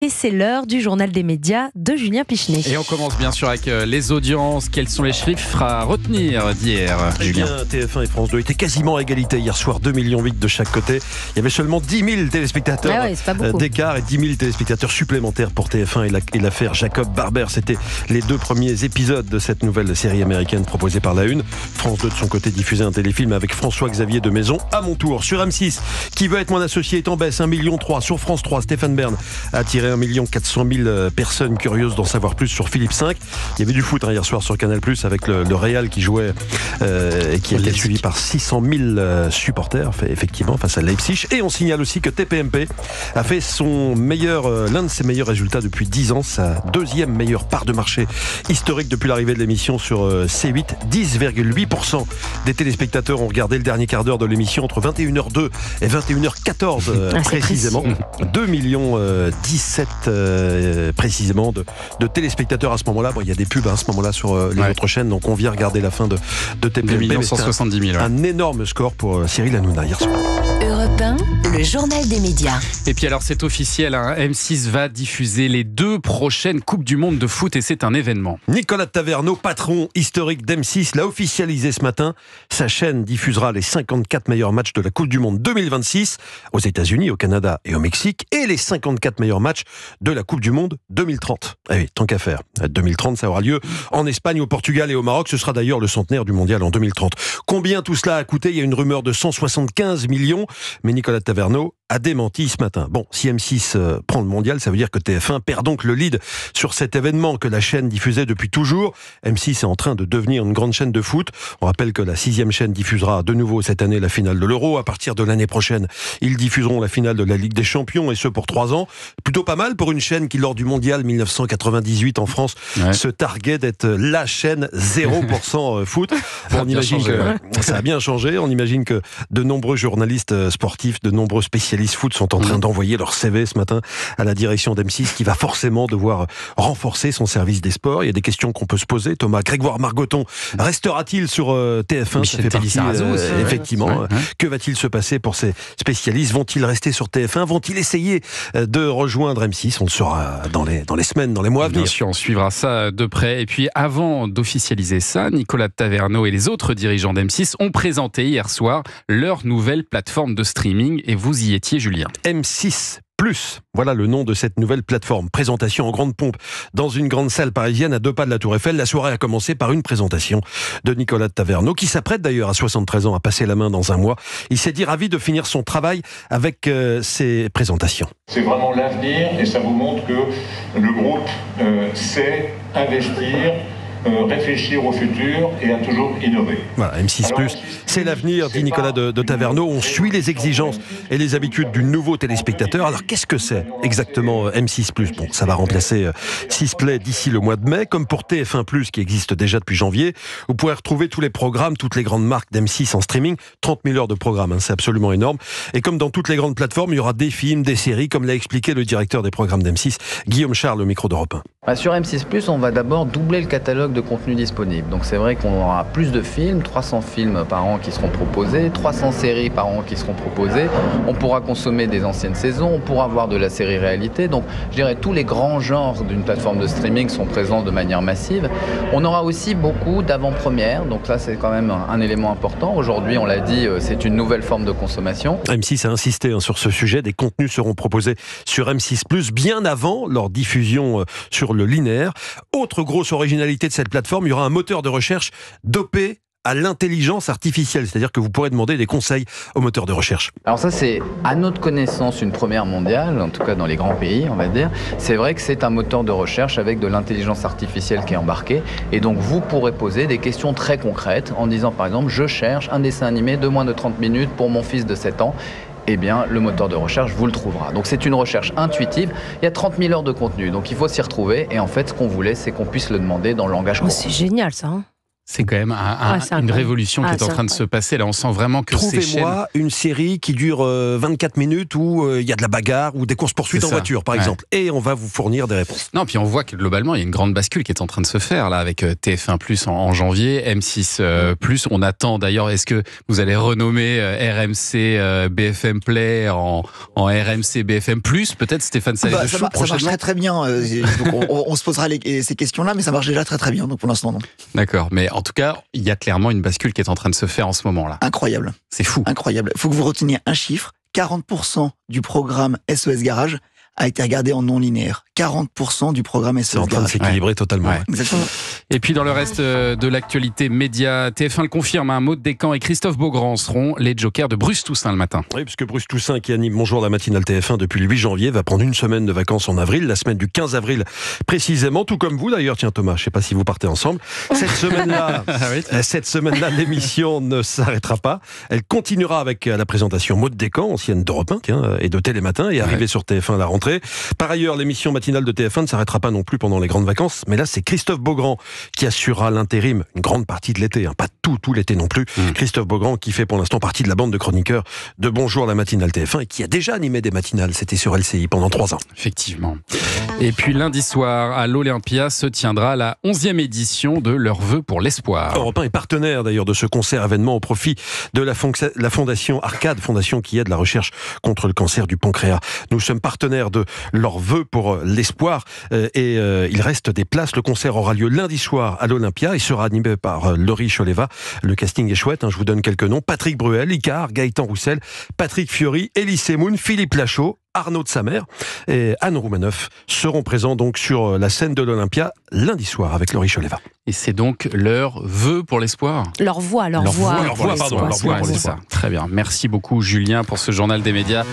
et c'est l'heure du journal des médias de Julien Pichenet. Et on commence bien sûr avec les audiences. Quels sont les chiffres à retenir d'hier, Julien? TF1 et France 2 étaient quasiment à égalité hier soir, 2,8 millions de chaque côté. Il y avait seulement 10 000 téléspectateurs d'écart et 10 000 téléspectateurs supplémentaires pour TF1 et l'affaire Jacob Barber. C'était les deux premiers épisodes de cette nouvelle série américaine proposée par La Une. France 2 de son côté diffusait un téléfilm avec François-Xavier de Maison. À mon tour, sur M6, Qui veut être mon associé est en baisse, 1,3 million. Sur France 3, Stéphane Bern a attiré 1,4 million personnes curieuses d'en savoir plus sur Philippe V. Il y avait du foot hier soir sur Canal+, avec le Real qui jouait et qui était suivi par 600 000 supporters, effectivement, face à Leipzig. Et on signale aussi que TPMP a fait l'un de ses meilleurs résultats depuis 10 ans, sa deuxième meilleure part de marché historique depuis l'arrivée de l'émission sur C8. 10,8% des téléspectateurs ont regardé le dernier quart d'heure de l'émission entre 21h02 et 21h14 précisément. 2,17 millions précisément de téléspectateurs à ce moment-là. Bon, il y a des pubs à ce moment-là sur les autres chaînes, donc on vient regarder la fin de TPMP. 2 170 000. Un énorme score pour Cyril Hanouna hier soir. Europe 1, le journal des médias. Et puis alors c'est officiel, M6 va diffuser les 2 prochaines Coupes du Monde de foot et c'est un événement. Nicolas Taverneau, patron historique d'M6, l'a officialisé ce matin. Sa chaîne diffusera les 54 meilleurs matchs de la Coupe du Monde 2026 aux États-Unis, au Canada et au Mexique et les 54 meilleurs matchs de la Coupe du Monde 2030. Ah oui, tant qu'à faire. 2030, ça aura lieu en Espagne, au Portugal et au Maroc. Ce sera d'ailleurs le centenaire du mondial en 2030. Combien tout cela a coûté? Il y a une rumeur de 175 millions, mais Nicolas Taverneau a démenti ce matin. Bon, si M6 prend le mondial, ça veut dire que TF1 perd donc le lead sur cet événement que la chaîne diffusait depuis toujours. M6 est en train de devenir une grande chaîne de foot. On rappelle que la 6e chaîne diffusera de nouveau cette année la finale de l'Euro. À partir de l'année prochaine, ils diffuseront la finale de la Ligue des Champions, et ce pour 3 ans. Plutôt pas mal pour une chaîne qui, lors du mondial 1998 en France, se targuait d'être la chaîne 0% foot. On imagine que ça a bien changé. On imagine que de nombreux journalistes sportifs, de nombreux spécialistes foot sont en train d'envoyer leur CV ce matin à la direction d'M6 qui va forcément devoir renforcer son service des sports. Il y a des questions qu'on peut se poser. Thomas, Grégoire Margoton restera-t-il sur TF1? Ça fait partie, effectivement. Que va-t-il se passer pour ces spécialistes? Vont-ils rester sur TF1? Vont-ils essayer de rejoindre M6? On le saura dans les semaines, dans les mois à venir. Bien sûr, on suivra ça de près. Et puis avant d'officialiser ça, Nicolas Taverneau et les autres dirigeants d'M6 ont présenté hier soir leur nouvelle plateforme de streaming et vous y étiez, Julien. M6+. Voilà le nom de cette nouvelle plateforme. Présentation en grande pompe dans une grande salle parisienne à 2 pas de la Tour Eiffel. La soirée a commencé par une présentation de Nicolas Taverneau, qui s'apprête d'ailleurs à 73 ans à passer la main dans un mois. Il s'est dit ravi de finir son travail avec ces présentations. C'est vraiment l'avenir et ça vous montre que le groupe sait investir, réfléchir au futur et à toujours innover. Voilà, M6+, c'est l'avenir, dit Nicolas de Taverneau. On suit les exigences et les habitudes du nouveau téléspectateur. Alors qu'est-ce que c'est exactement M6+? Bon, ça va remplacer Sisplay d'ici le mois de mai, comme pour TF1+, qui existe déjà depuis janvier. Vous pourrez retrouver tous les programmes, toutes les grandes marques d'M6 en streaming. 30 000 heures de programmes, c'est absolument énorme. Et comme dans toutes les grandes plateformes, il y aura des films, des séries, comme l'a expliqué le directeur des programmes d'M6, Guillaume Charles, au micro d'Europe 1. Sur M6+, on va d'abord doubler le catalogue de contenu disponible. Donc c'est vrai qu'on aura plus de films, 300 films par an qui seront proposés, 300 séries par an qui seront proposées. On pourra consommer des anciennes saisons, on pourra voir de la série-réalité. Donc je dirais tous les grands genres d'une plateforme de streaming sont présents de manière massive. On aura aussi beaucoup d'avant-premières, donc là c'est quand même un élément important. Aujourd'hui, on l'a dit, c'est une nouvelle forme de consommation. M6 a insisté sur ce sujet. Des contenus seront proposés sur M6+, bien avant leur diffusion sur le linéaire. Autre grosse originalité de cette plateforme, il y aura un moteur de recherche dopé à l'intelligence artificielle, c'est-à-dire que vous pourrez demander des conseils au moteur de recherche. Alors ça, c'est à notre connaissance une première mondiale, en tout cas dans les grands pays, on va dire. C'est vrai que c'est un moteur de recherche avec de l'intelligence artificielle qui est embarquée, et donc vous pourrez poser des questions très concrètes en disant par exemple, je cherche un dessin animé de moins de 30 minutes pour mon fils de 7 ans. Eh bien, le moteur de recherche vous le trouvera. Donc c'est une recherche intuitive. Il y a 30 000 heures de contenu, donc il faut s'y retrouver. Et en fait, ce qu'on voulait, c'est qu'on puisse le demander dans le langage courant. C'est génial ça. C'est quand même c'est une incroyable. révolution qui est en c'est train de se passer. Là, on sent vraiment que ces chaînes... Trouvez-moi une série qui dure 24 minutes où il y a de la bagarre ou des courses-poursuites C'est en ça. voiture, par Ouais. exemple. Et on va vous fournir des réponses. Non, puis on voit que globalement, il y a une grande bascule qui est en train de se faire là avec TF1+ en janvier, M6+. On attend d'ailleurs, est-ce que vous allez renommer RMC BFM Play en RMC BFM+? Peut-être Stéphane Ça Salé-de-Chou marche prochainement. très bien. Donc on se posera ces questions-là, mais ça marche déjà très bien. Donc pour l'instant, non. D'accord, mais en tout cas, il y a clairement une bascule qui est en train de se faire en ce moment-là. Incroyable. C'est fou. Incroyable. Il faut que vous reteniez un chiffre. 40% du programme SOS Garage a été regardé en non linéaire. 40% du programme C'est en SOS train de Garage. s'équilibrer totalement. Ouais. Exactement. Et puis dans le reste de l'actualité média, TF1 le confirme, Maud Descamps et Christophe Beaugrand seront les jokers de Bruce Toussaint le matin. Oui, puisque Bruce Toussaint, qui anime Bonjour la matinale TF1 depuis le 8 janvier, va prendre une semaine de vacances en avril, la semaine du 15 avril précisément, tout comme vous d'ailleurs. Tiens Thomas, je ne sais pas si vous partez ensemble. Cette semaine-là, l'émission ne s'arrêtera pas. Elle continuera avec la présentation Maud Descamps, ancienne d'Europe 1 et de Télématin, et arrivée sur TF1 à la rentrée. Par ailleurs, l'émission matinale de TF1 ne s'arrêtera pas non plus pendant les grandes vacances, mais là c'est Christophe Beaugrand qui assurera l'intérim une grande partie de l'été, pas tout l'été non plus. Christophe Beaugrand qui fait pour l'instant partie de la bande de chroniqueurs de Bonjour la matinale TF1 et qui a déjà animé des matinales, c'était sur LCI pendant 3 ans. Effectivement. Et puis lundi soir, à l'Olympia se tiendra la 11e édition de Leurs vœux pour l'espoir. Europe 1 est partenaire d'ailleurs de ce concert événement au profit de la fondation Arcade, fondation qui aide la recherche contre le cancer du pancréas. Nous sommes partenaires de Leurs vœux pour l'espoir et il reste des places. Le concert aura lieu lundi soir à l'Olympia et sera animé par Laurie Choleva. Le casting est chouette, je vous donne quelques noms. Patrick Bruel, Icare, Gaëtan Roussel, Patrick Fiori, Elie Semoun, Philippe Lachaud, Arnaud de Samer et Anne Roumanoff seront présents donc sur la scène de l'Olympia lundi soir avec Laurie Choleva. Et c'est donc leur vœu pour l'espoir. Leur voix. Leur voix pour c'est l'espoir. ça. Très bien. Merci beaucoup Julien pour ce journal des médias.